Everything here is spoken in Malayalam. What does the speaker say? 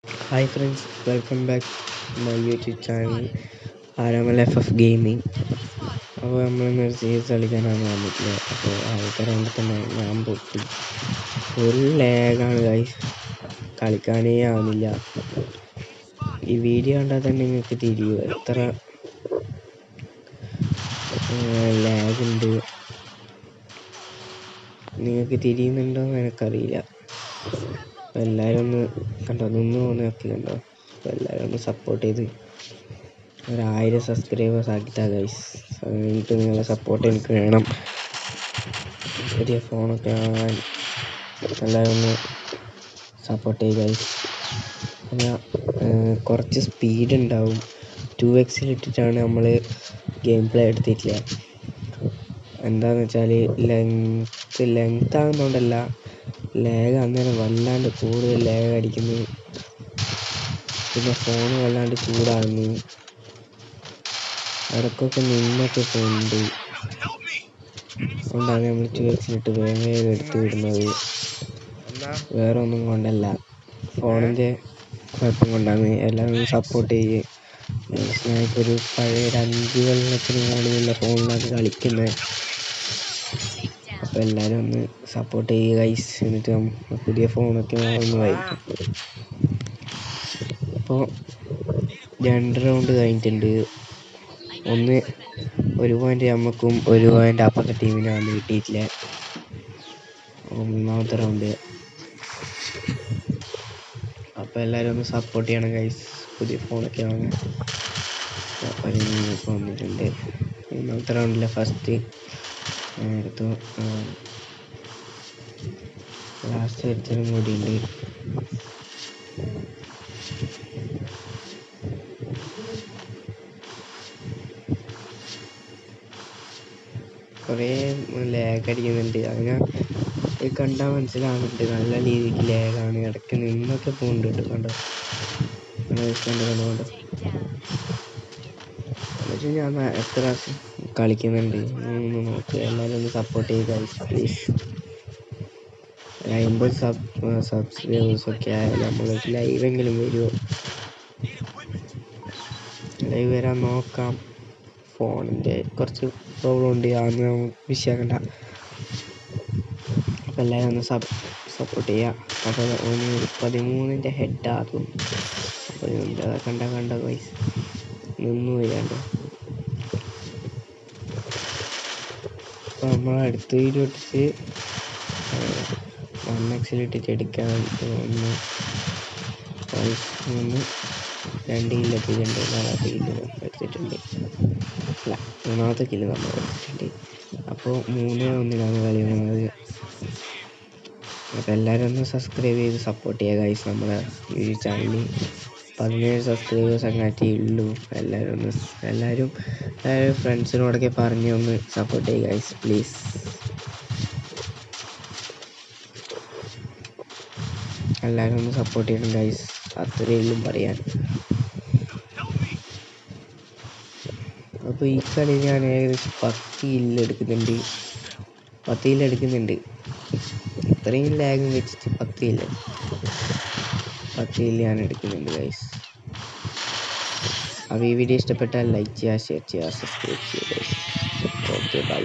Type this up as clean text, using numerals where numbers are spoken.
Hi friends, welcome back to my YouTube channel RMLFF Gaming. അപ്പോൾ നമ്മളിന്നൊരു സീരീസ് കളിക്കാനാണ് വന്നിട്ടുള്ളത്. അപ്പോൾ ആൾക്കാരെ തന്നെ ഞാൻ പൊട്ടി ഒരു ലാഗാണ് ഗൈസ്, കളിക്കാനേ ആവുന്നില്ല. ഈ വീഡിയോ കണ്ടാൽ തന്നെ നിങ്ങൾക്ക് തിരിയും എത്ര ലാഗുണ്ട്. നിങ്ങൾക്ക് തിരിയുന്നുണ്ടോ എന്ന് എനിക്കറിയില്ല. അപ്പോൾ എല്ലാവരും ഒന്ന് കണ്ടോ, നിന്ന് പോകുന്നതൊക്കെ കണ്ടോ. അപ്പോൾ എല്ലാവരും ഒന്ന് സപ്പോർട്ട് ചെയ്ത് 1000 സബ്സ്ക്രൈബേഴ്സ് ആക്കിയിട്ടാ ഗൈസ്. എന്നിട്ട് നിങ്ങളുടെ സപ്പോർട്ട് എനിക്ക് വേണം. പുതിയ ഫോണൊക്കെ ആവാൻ എല്ലാവരും ഒന്ന് സപ്പോർട്ട് ചെയ്യുക ഗൈസ്. പിന്നെ കുറച്ച് സ്പീഡ് ഉണ്ടാവും. 2x ഇട്ടിട്ടാണ് നമ്മൾ ഗെയിം പ്ലേ എടുത്തിട്ടില്ല. എന്താണെന്ന് വെച്ചാൽ ലെങ്ത് ആകുന്നതുകൊണ്ടല്ല, ലാഗ് അന്നേരം വല്ലാണ്ട് കൂടുതൽ ലാഗ് അടിക്കുന്നു. പിന്നെ ഫോൺ വല്ലാണ്ട് ചൂടാകുന്നു. ഇടയ്ക്കൊക്കെ നിന്നൊക്കെ പോകുന്നുണ്ട്. അതുകൊണ്ടാണ് നമ്മൾ 2x ഇട്ട് വേഗം എടുത്ത് വിടുന്നത്. വേറെ ഒന്നും കൊണ്ടല്ല, ഫോണിൻ്റെ കുഴപ്പം കൊണ്ടാണ്. എല്ലാവരും സപ്പോർട്ട് ചെയ്യുക. ഞാനിപ്പോൾ ഒരു പഴയ 5 കൊല്ലത്തിന് മുകളിലുള്ള ഫോണിലാണ് കളിക്കുന്നത്. അപ്പോൾ എല്ലാവരും ഒന്ന് സപ്പോർട്ട് ചെയ്യുക ഗൈസ്. എന്നിട്ട് പുതിയ ഫോണൊക്കെ ഒന്ന് വാങ്ങിക്കും. അപ്പോൾ 2 റൗണ്ട് കഴിഞ്ഞിട്ടുണ്ട്. ഒരു പോയിൻ്റ് നമുക്കും 1 പോയിൻ്റ് അപ്പുറത്തെ ടീമിനാണ് കിട്ടിയിട്ടില്ല. മൂന്നാമത്തെ റൗണ്ട്. അപ്പോൾ എല്ലാവരും ഒന്ന് സപ്പോർട്ട് ചെയ്യണം ഗൈസ്. പുതിയ ഫോണൊക്കെ വാങ്ങാൻ വന്നിട്ടുണ്ട്. മൂന്നാമത്തെ റൗണ്ടിലെ ഫസ്റ്റ് എടുത്തു. ലാസ്റ്റ് ഒരുത്തരും കൂടിയുണ്ട്. കുറേ ലാഗ് അടിക്കുന്നുണ്ട്. അതിന് കണ്ടാൽ മനസ്സിലാവുന്നുണ്ട് നല്ല രീതിക്ക് ലാഗാണ്. ഇടയ്ക്ക് നിന്നൊക്കെ പോകുന്നുണ്ട്. കണ്ടോ എന്നിട്ട് ഞാൻ എത്ര കളിക്കുന്നുണ്ട് ഒന്ന് നോക്കുക. എല്ലാവരും ഒന്ന് സപ്പോർട്ട് ചെയ്യുക പ്ലീസ്. 50 സബ്സ്ക്രൈബേഴ്സൊക്കെ ആയാലും നമ്മൾ ലൈവെങ്കിലും വരുമോ? ലൈവ് വരാൻ നോക്കാം. ഫോണിൻ്റെ കുറച്ച് പ്രോബ്ലം ഉണ്ട്, അതൊന്നും വിഷയമാക്കണ്ട. അപ്പോൾ എല്ലാവരും ഒന്ന് സപ്പോർട്ട് ചെയ്യുക. അപ്പോൾ 13ൻ്റെ ഹെഡാകും. അപ്പോൾ കണ്ട വയസ്സ് നിന്ന് വരാണ്ടോ. അപ്പോൾ നമ്മൾ അടുത്ത വീഡിയോ ഇട്ടിട്ട് 1x ഇട്ടിട്ട് എടുക്കാൻ ഒന്ന് 2 കിലോ എത്തിയിട്ടുണ്ട്. 4ാമത്തെ കിലോ നമ്മൾ എടുത്തിട്ടുണ്ട്. അല്ല, 3ാമത്തെ കിലോ നമ്മൾ എടുത്തിട്ടുണ്ട്. അപ്പോൾ 3-1 കളി വന്നത്. അപ്പോൾ എല്ലാവരും ഒന്ന് സബ്സ്ക്രൈബ് ചെയ്ത് സപ്പോർട്ട് ചെയ്യുക ഗൈസ്. നമ്മുടെ ഈ ചാനലിൽ 17 സബ്സ്ക്രൈബേഴ്സ് അങ്ങാറ്റേ ഉള്ളൂ. എല്ലാവരും ഫ്രണ്ട്സിനോടൊക്കെ പറഞ്ഞ് ഒന്ന് സപ്പോർട്ട് ചെയ്യുക ഗൈസ് പ്ലീസ്. എല്ലാവരും ഒന്ന് സപ്പോർട്ട് ചെയ്യണം ഗൈസ്, അത്രയും പറയാൻ. അപ്പോൾ ഈ കളി ഞാൻ ഏകദേശം 10 കില്ല് എടുക്കുന്നുണ്ട്. ഇത്രയും ലാഗും വെച്ചിട്ട് 10 കില്ല് ഞാൻ എടുക്കുന്നുണ്ട് ഗൈസ്. അപ്പോൾ ഈ വീഡിയോ ഇഷ്ടപ്പെട്ടാൽ ലൈക്ക് ചെയ്യുക, ഷെയർ ചെയ്യുക, സബ്സ്ക്രൈബ് ചെയ്യുക ഗൈസ്. Okay bye.